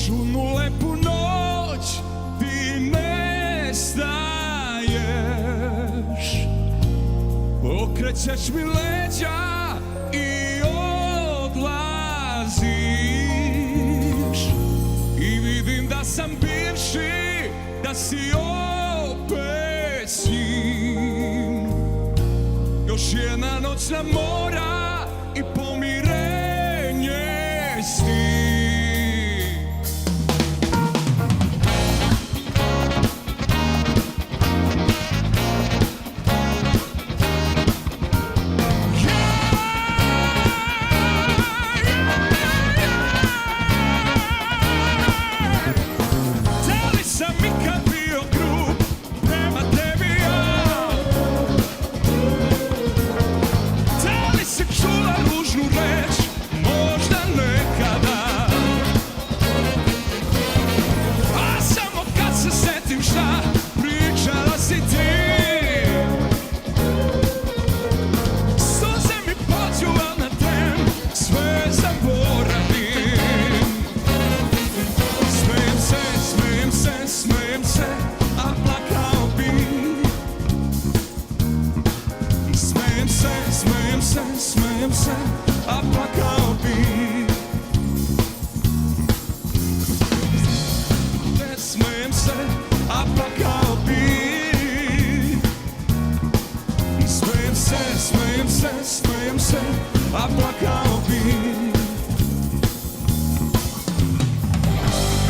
čudnu lepu noć ti nestaješ. Okrećeš mi leđa i odlaziš. I vidim da sam bivši, da si opet s njim. Još jedna noćna mora i pomirenje s tim. Smijem se, a plakao bi. Smijem se, a plakao bi. Smijem se, a plakao bi.